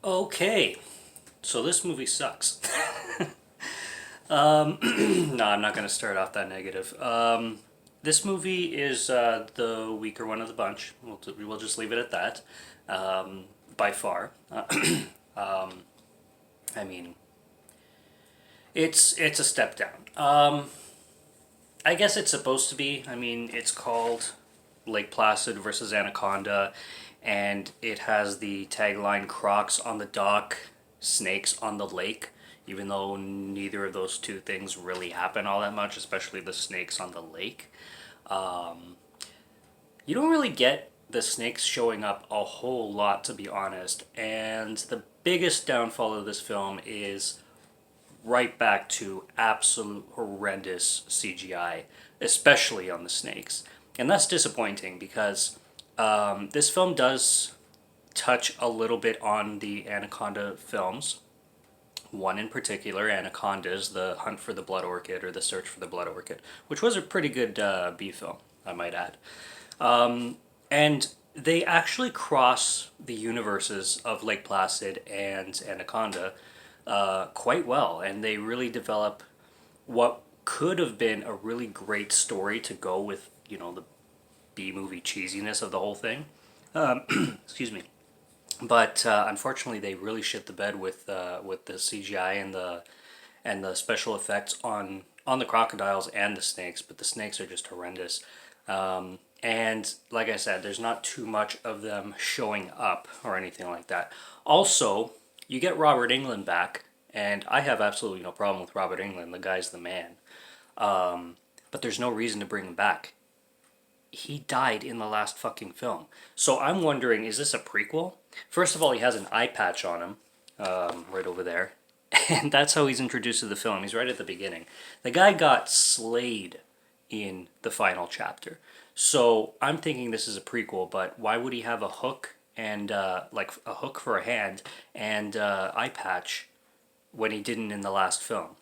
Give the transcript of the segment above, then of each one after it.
Okay, so this movie sucks. No, I'm not going to start off that negative. This movie is the weaker one of the bunch. We'll just leave it at that. By far. I mean, it's a step down. I guess it's supposed to be. I mean, it's called Lake Placid versus Anaconda, and it has the tagline "Crocs on the dock, snakes on the lake." Even though neither of those two things really happen all that much, especially the snakes on the lake, you don't really get the snakes showing up a whole lot, to be honest. And the biggest downfall of this film is right back to absolute horrendous CGI, especially on the snakes. And that's disappointing because this film does touch a little bit on the Anaconda films. One in particular, Anaconda's The Hunt for the Blood Orchid or The Search for the Blood Orchid, which was a pretty good B film, I might add. And they actually cross the universes of Lake Placid and Anaconda quite well, and they really develop what could have been a really great story to go with, the B movie cheesiness of the whole thing. Excuse me. But unfortunately, they really shit the bed with the CGI and the special effects on the crocodiles and the snakes. But the snakes are just horrendous. And like I said, there's not too much of them showing up or anything like that. Also, you get Robert Englund back, and I have absolutely no problem with Robert Englund. The guy's the man. But there's no reason to bring him back. He died in the last fucking film. So I'm wondering, is this a prequel? First of all, he has an eye patch on him, right over there. And that's how he's introduced to the film. He's right at the beginning. The guy got slayed in the final chapter. So I'm thinking this is a prequel, but why would he have a hook and, like, a hook for a hand and eye patch when he didn't in the last film?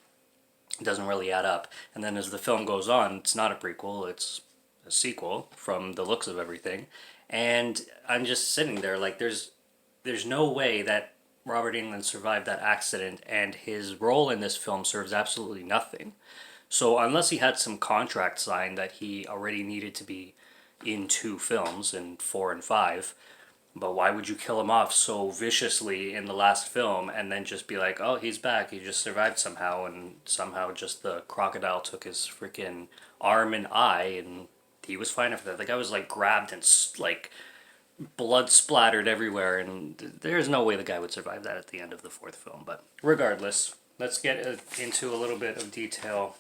It doesn't really add up. And then as the film goes on, it's not a prequel, it's a sequel from the looks of everything. And I'm just sitting there like there's no way that Robert England survived that accident, and his role in this film serves absolutely nothing. So unless he had some contract signed that he already needed to be in two films, in four and five, but why would you kill him off so viciously in the last film and then just be like, oh, he's back, he just survived somehow, and somehow just the crocodile took his freaking arm and eye and he was fine after that. The guy was like grabbed and like blood splattered everywhere, and there's no way the guy would survive that at the end of the fourth film. But regardless, let's get into a little bit of detail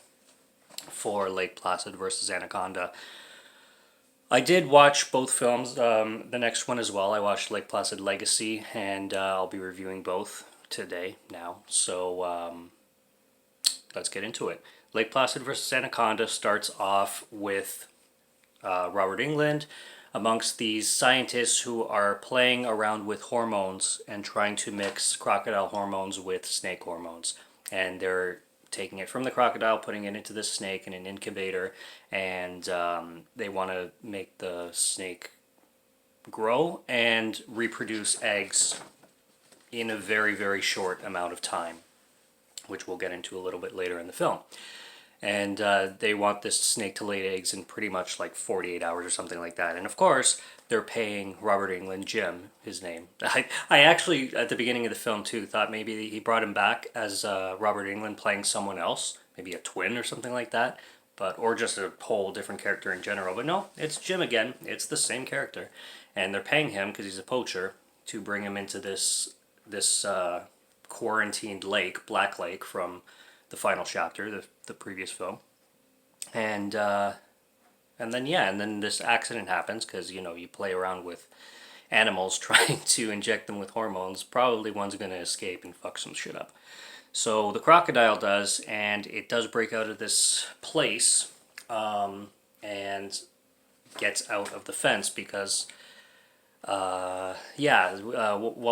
for Lake Placid versus Anaconda. I did watch both films, the next one as well. I watched Lake Placid Legacy, and I'll be reviewing both today now. So let's get into it. Lake Placid versus Anaconda starts off with Robert England amongst these scientists who are playing around with hormones and trying to mix crocodile hormones with snake hormones. And they're taking it from the crocodile, putting it into the snake in an incubator, and they want to make the snake grow and reproduce eggs in a very, very short amount of time, which we'll get into a little bit later in the film. And they want this snake to lay eggs in pretty much like 48 hours or something like that. And of course, they're paying Robert Englund, Jim, his name. I actually, at the beginning of the film too, thought maybe he brought him back as Robert Englund playing someone else, maybe a twin or something like that, or just a whole different character in general. But no, it's Jim again. It's the same character. And they're paying him, because he's a poacher, to bring him into this quarantined lake, Black Lake, from the final chapter, the previous film, and then this accident happens because you play around with animals trying to inject them with hormones. Probably one's gonna escape and fuck some shit up. So the crocodile does, and it does break out of this place, and gets out of the fence because while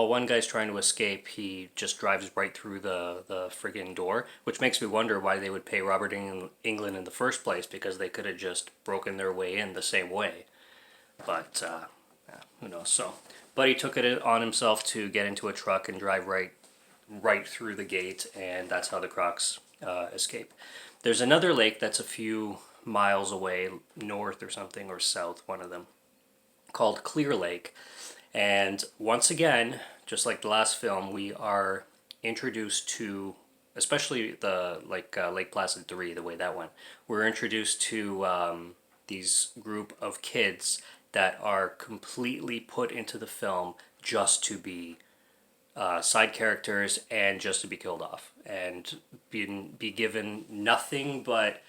one guy's trying to escape, he just drives right through the friggin' door, which makes me wonder why they would pay Robert England in the first place, because they could have just broken their way in the same way. But, who knows, so. but he took it on himself to get into a truck and drive right through the gate, and that's how the Crocs escape. There's another lake that's a few miles away, north or something, or south, one of them, called Clear Lake. And once again, just like the last film, we are introduced to, especially the Lake Placid 3, the way that went, we're introduced to these group of kids that are completely put into the film just to be side characters and just to be killed off and be given nothing but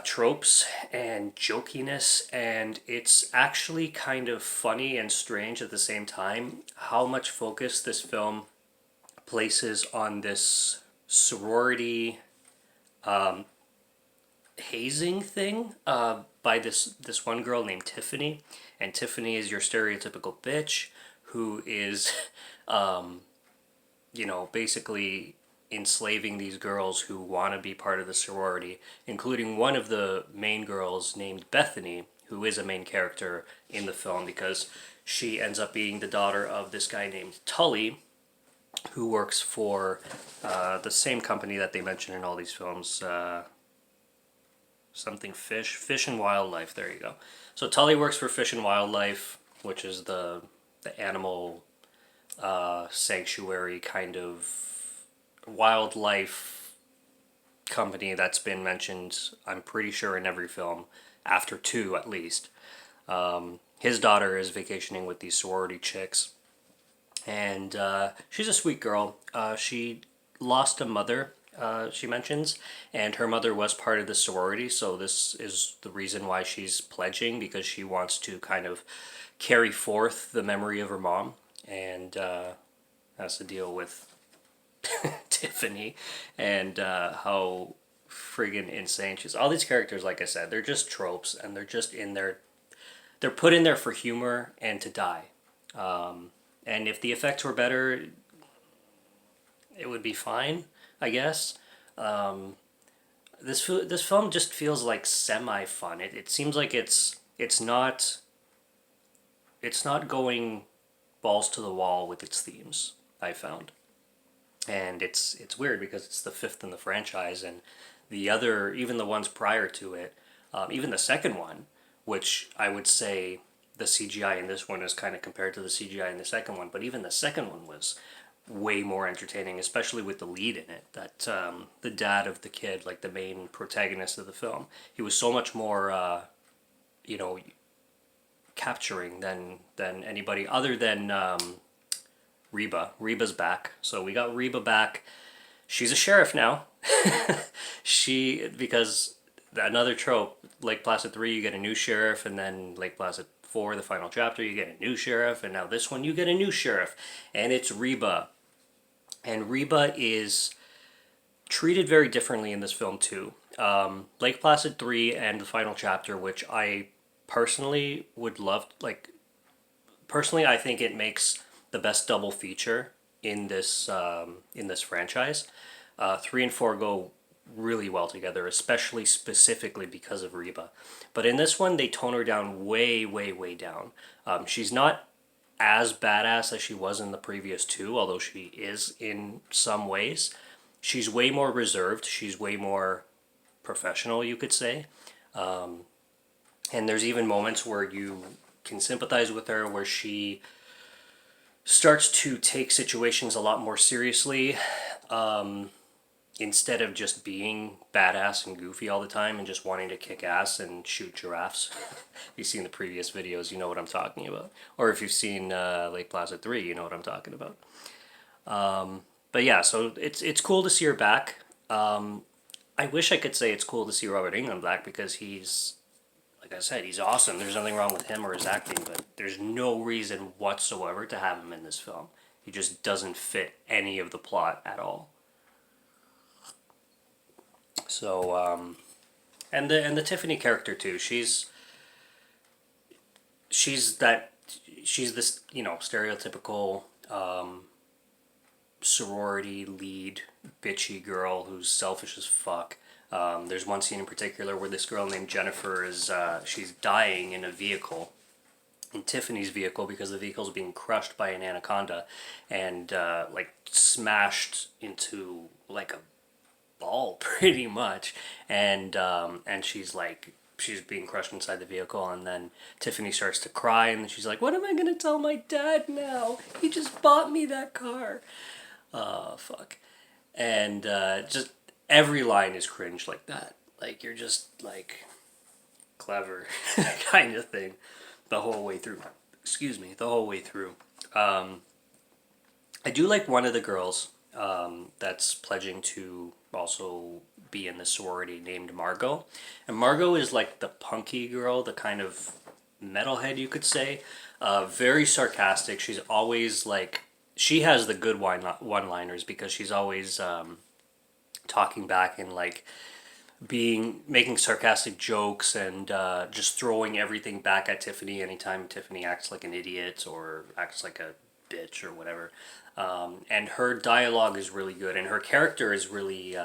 tropes and jokiness, and it's actually kind of funny and strange at the same time how much focus this film places on this sorority hazing thing by this one girl named Tiffany, and Tiffany is your stereotypical bitch who is, basically enslaving these girls who want to be part of the sorority, including one of the main girls named Bethany, who is a main character in the film because she ends up being the daughter of this guy named Tully, who works for the same company that they mention in all these films, something Fish and Wildlife. There you go. So Tully works for Fish and Wildlife, which is the animal sanctuary kind of wildlife company that's been mentioned, I'm pretty sure, in every film, after 2 at least. His daughter is vacationing with these sorority chicks, and she's a sweet girl. She lost a mother, she mentions, and her mother was part of the sorority, so this is the reason why she's pledging, because she wants to kind of carry forth the memory of her mom, and has to deal with Tiffany and how friggin' insane she is. All these characters, like I said, they're just tropes, and they're just in there. They're put in there for humor and to die. And if the effects were better, it would be fine, I guess. This film just feels like semi fun. It seems like it's not going balls to the wall with its themes, I found. And it's weird because it's the 5th in the franchise, and the other, even the ones prior to it, even the second one, which I would say the CGI in this one is kind of compared to the CGI in the second one, but even the second one was way more entertaining, especially with the lead in it, that the dad of the kid, like the main protagonist of the film, he was so much more capturing than anybody other than Reba. Reba's back. So we got Reba back. She's a sheriff now. Because another trope, Lake Placid 3, you get a new sheriff, and then Lake Placid 4, the final chapter, you get a new sheriff, and now this one, you get a new sheriff. And it's Reba. And Reba is treated very differently in this film, too. Lake Placid 3 and the final chapter, which I personally would love, I think it makes the best double feature in this franchise. 3 and 4 go really well together, especially specifically because of Reba. But in this one, they tone her down way, way, way down. She's not as badass as she was in the previous 2, although she is in some ways. She's way more reserved. She's way more professional, you could say. And there's even moments where you can sympathize with her, where she starts to take situations a lot more seriously, instead of just being badass and goofy all the time and just wanting to kick ass and shoot giraffes. If you've seen the previous videos, you know what I'm talking about. Or if you've seen Lake Placid 3, you know what I'm talking about. But yeah, so it's cool to see her back. I wish I could say it's cool to see Robert Englund back, because he's, like I said, he's awesome. There's nothing wrong with him or his acting, but there's no reason whatsoever to have him in this film. He just doesn't fit any of the plot at all. So, and the Tiffany character too. She's this, stereotypical sorority lead bitchy girl who's selfish as fuck. There's one scene in particular where this girl named Jennifer is she's dying in a vehicle, in Tiffany's vehicle because the vehicle's being crushed by an anaconda and like smashed into like a ball pretty much, and she's being crushed inside the vehicle, and then Tiffany starts to cry, and then she's like, "What am I gonna tell my dad now? He just bought me that car." Oh fuck. And just every line is cringe like that. Like you're just like clever kind of thing the whole way through. Excuse me, the whole way through. I do like one of the girls that's pledging to also be in the sorority named Margot. And Margot is like the punky girl, the kind of metalhead you could say. Very sarcastic. She's always like, she has the good one-liners because she's always talking back and like making sarcastic jokes and just throwing everything back at Tiffany anytime Tiffany acts like an idiot or acts like a bitch or whatever. And her dialogue is really good, and her character is really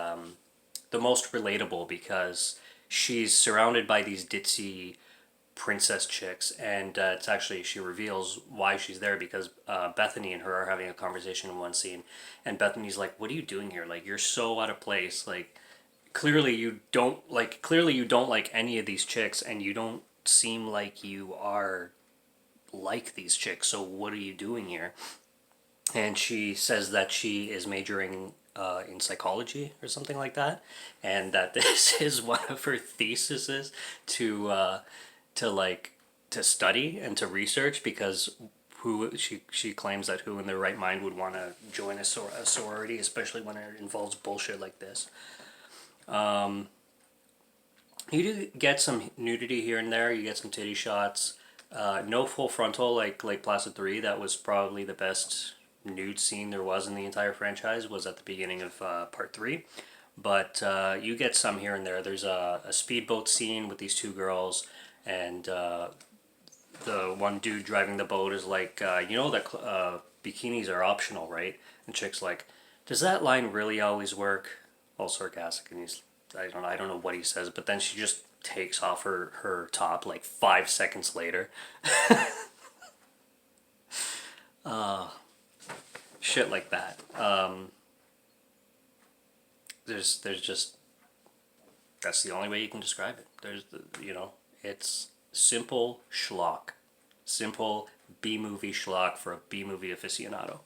the most relatable because she's surrounded by these ditzy princess chicks, and it's actually, she reveals why she's there because Bethany and her are having a conversation in one scene, and Bethany's like, "What are you doing here? Like, you're so out of place. Like, clearly you don't like any of these chicks, and you don't seem like you are like these chicks. So what are you doing here?" And she says that she is majoring in psychology or something like that, and that this is one of her theses to like to study and to research because she claims that who in their right mind would want to join a sorority, especially when it involves bullshit like this. You do get some nudity here and there. You get some titty shots. No full frontal like Placid 3. That was probably the best nude scene there was in the entire franchise, was at the beginning of part 3. But you get some here and there. There's a speedboat scene with these two girls, and the one dude driving the boat is like, you know that bikinis are optional, right? And chick's like, "Does that line really always work?" All sarcastic, and I don't know what he says, but then she just takes off her top like 5 seconds later. Shit like that. There's just, that's the only way you can describe it. It's simple schlock, simple B movie schlock for a B movie aficionado.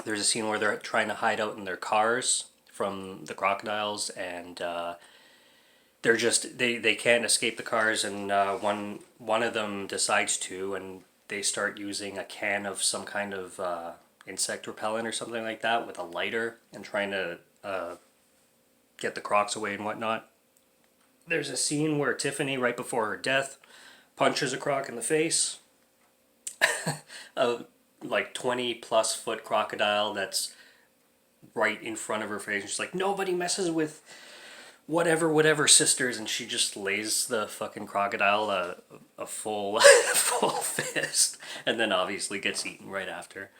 There's a scene where they're trying to hide out in their cars from the crocodiles, and they can't escape the cars, and one of them decides to, and they start using a can of some kind of insect repellent or something like that with a lighter and trying to get the crocs away and whatnot. There's a scene where Tiffany, right before her death, punches a croc in the face. A like 20 plus foot crocodile that's right in front of her face. She's like, "Nobody messes with whatever sisters," and she just lays the fucking crocodile a full full fist, and then obviously gets eaten right after.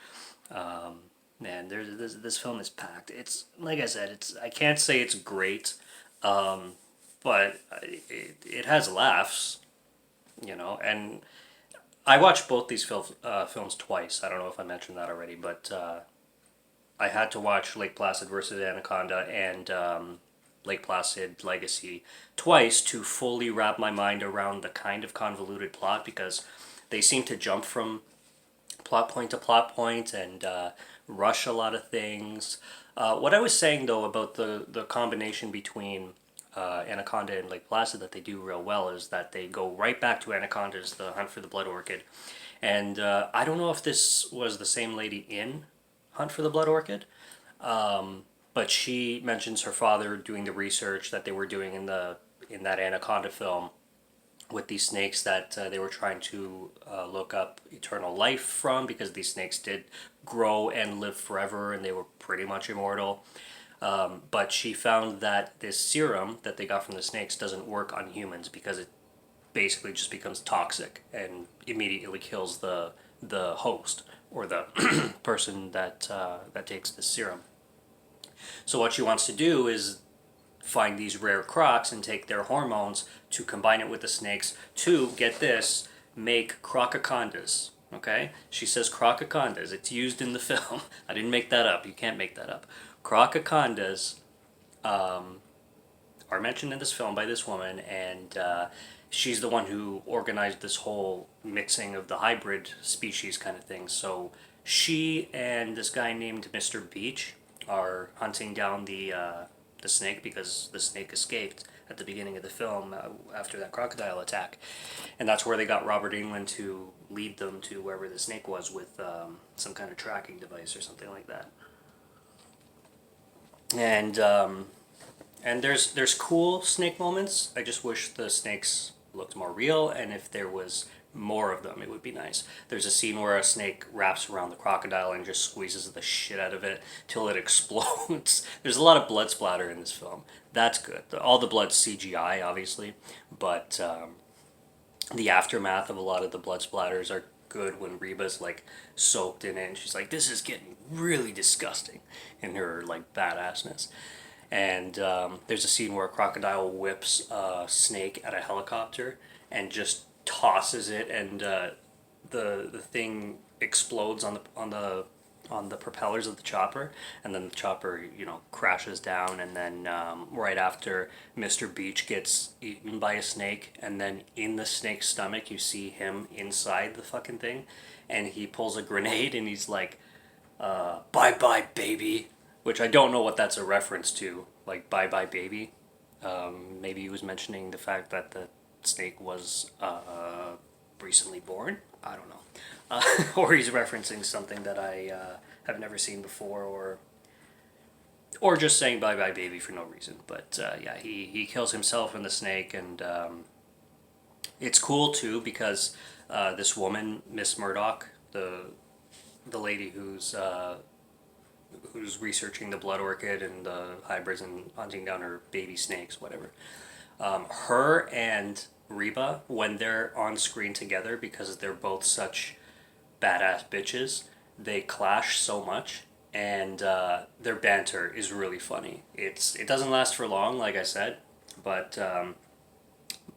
Man, this film is packed. It's like I said, I can't say it's great, but it has laughs, and I watched both these films twice. I don't know if I mentioned that already, but I had to watch Lake Placid versus Anaconda and Lake Placid Legacy twice to fully wrap my mind around the kind of convoluted plot, because they seem to jump from plot point to plot point and rush a lot of things. What I was saying though about the combination between Anaconda and Lake Placid that they do real well is that they go right back to Anaconda's The Hunt for the Blood Orchid. And I don't know if this was the same lady in Hunt for the Blood Orchid, but she mentions her father doing the research that they were doing in that Anaconda film with these snakes that they were trying to look up eternal life from, because these snakes did grow and live forever and they were pretty much immortal. But she found that this serum that they got from the snakes doesn't work on humans because it basically just becomes toxic and immediately kills the host or the person that takes the serum. So what she wants to do is find these rare crocs and take their hormones to combine it with the snakes to, get this, make crocacondas. Okay? She says crocacondas. It's used in the film. I didn't make that up. You can't make that up. Crocacondas are mentioned in this film by this woman, and she's the one who organized this whole mixing of the hybrid species kind of thing. So she and this guy named Mr. Beach are hunting down the snake because the snake escaped at the beginning of the film after that crocodile attack, and that's where they got Robert England to lead them to wherever the snake was with some kind of tracking device or something like that. And there's cool snake moments. I just wish the snakes looked more real, and if there was more of them, it would be nice. There's a scene where a snake wraps around the crocodile and just squeezes the shit out of it till it explodes. There's a lot of blood splatter in this film. That's good. All the blood's CGI, obviously, but the aftermath of a lot of the blood splatters are good when Reba's like soaked in it and she's like, this is getting really disgusting in her like badassness. And there's a scene where a crocodile whips a snake at a helicopter and just tosses it, and the thing explodes on the propellers of the chopper, and then the chopper crashes down, and then right after Mr. Beach gets eaten by a snake, and then in the snake's stomach you see him inside the fucking thing, and he pulls a grenade and he's like, bye bye baby, which I don't know what that's a reference to, like bye bye baby. Maybe he was mentioning the fact that the snake was recently born. I don't know. Or he's referencing something that I have never seen before, or just saying bye bye baby for no reason. But yeah, he kills himself and the snake, and it's cool too because this woman, Miss Murdoch, the lady who's researching the blood orchid and the hybrids and hunting down her baby snakes, whatever. Her and Reba, when they're on screen together, because they're both such badass bitches, they clash so much, and their banter is really funny. It doesn't last for long, like I said, but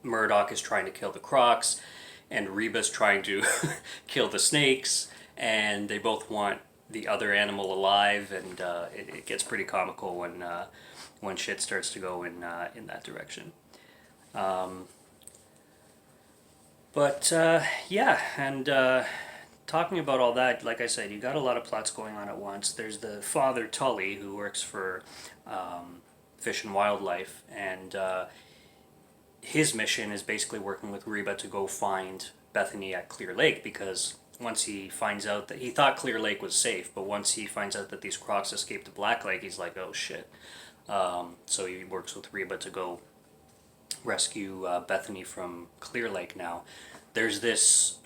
Murdoch is trying to kill the crocs, and Reba's trying to kill the snakes, and they both want the other animal alive, and it gets pretty comical when shit starts to go in that direction. But yeah, and talking about all that, like I said, you got a lot of plots going on at once. There's the father Tully who works for Fish and Wildlife, and his mission is basically working with Reba to go find Bethany at Clear Lake, because once he finds out that he thought Clear Lake was safe, but once he finds out that these crocs escaped to Black Lake, he's like, oh shit. So he works with Reba to go rescue Bethany from Clear Lake now. There's this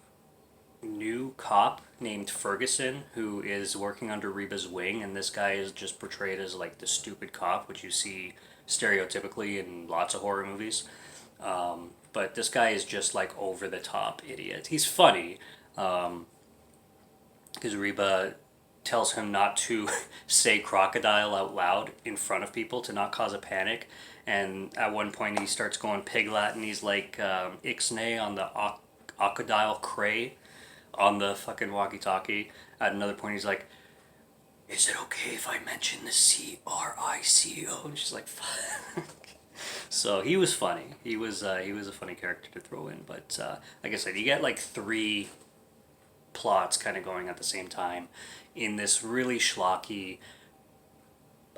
new cop named Ferguson who is working under Reba's wing, and this guy is just portrayed as like the stupid cop, which you see stereotypically in lots of horror movies. But this guy is just like over the top idiot. He's funny, because Reba tells him not to say crocodile out loud in front of people to not cause a panic. And at one point he starts going pig Latin. He's like ixnay on the crocodile cray on the fucking walkie-talkie. At another point he's like, is it okay if I mention the CRICO? And she's like, fuck. So he was funny. He was a funny character to throw in. But like I said, you get like three plots kind of going at the same time in this really schlocky,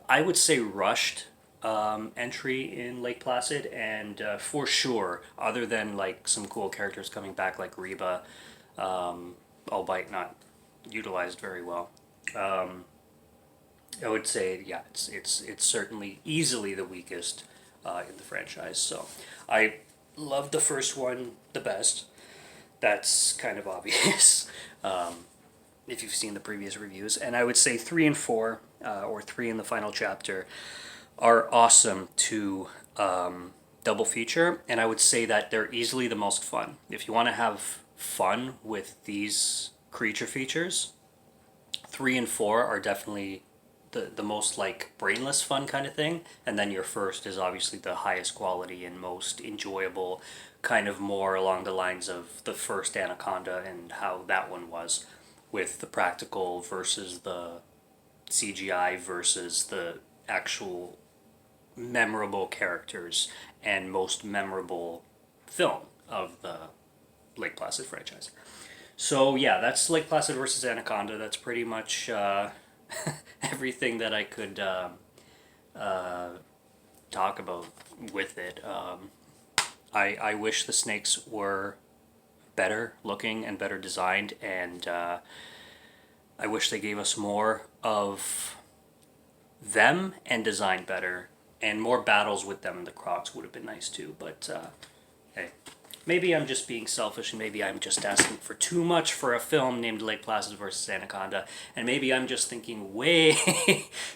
I would say rushed entry in Lake Placid, and for sure, other than like some cool characters coming back like Reba, albeit not utilized very well, I would say yeah, it's certainly easily the weakest in the franchise. So I love the first one the best. That's kind of obvious if you've seen the previous reviews. And I would say 3 and 4, or 3 in the final chapter, are awesome to double feature. And I would say that they're easily the most fun. If you want to have fun with these creature features, 3 and 4 are definitely the most like brainless fun kind of thing, and then your first is obviously the highest quality and most enjoyable, kind of more along the lines of the first Anaconda and how that one was, with the practical versus the CGI versus the actual memorable characters and most memorable film of the Lake Placid franchise. So yeah, that's Lake Placid versus Anaconda. That's pretty much everything that I could talk about with it. I wish the snakes were better looking and better designed, and I wish they gave us more of them and designed better, and more battles with them and the Crocs would have been nice too. But hey, maybe I'm just being selfish, and maybe I'm just asking for too much for a film named Lake Placid versus Anaconda, and maybe I'm just thinking way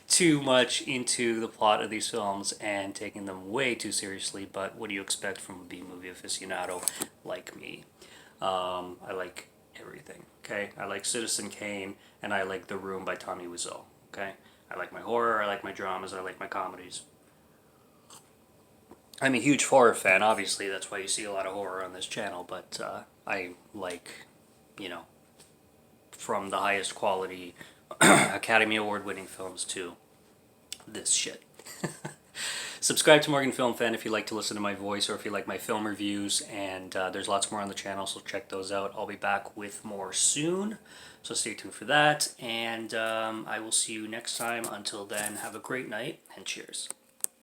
too much into the plot of these films and taking them way too seriously. But what do you expect from a B-movie aficionado like me? I like everything. Okay, I like Citizen Kane, and I like The Room by Tommy Wiseau. Okay, I like my horror, I like my dramas, I like my comedies. I'm a huge horror fan, obviously, that's why you see a lot of horror on this channel, but I like, you know, from the highest quality Academy Award winning films to this shit. Subscribe to Morgan Film Fan if you like to listen to my voice or if you like my film reviews, and there's lots more on the channel, so check those out. I'll be back with more soon, so stay tuned for that, and I will see you next time. Until then, have a great night, and cheers.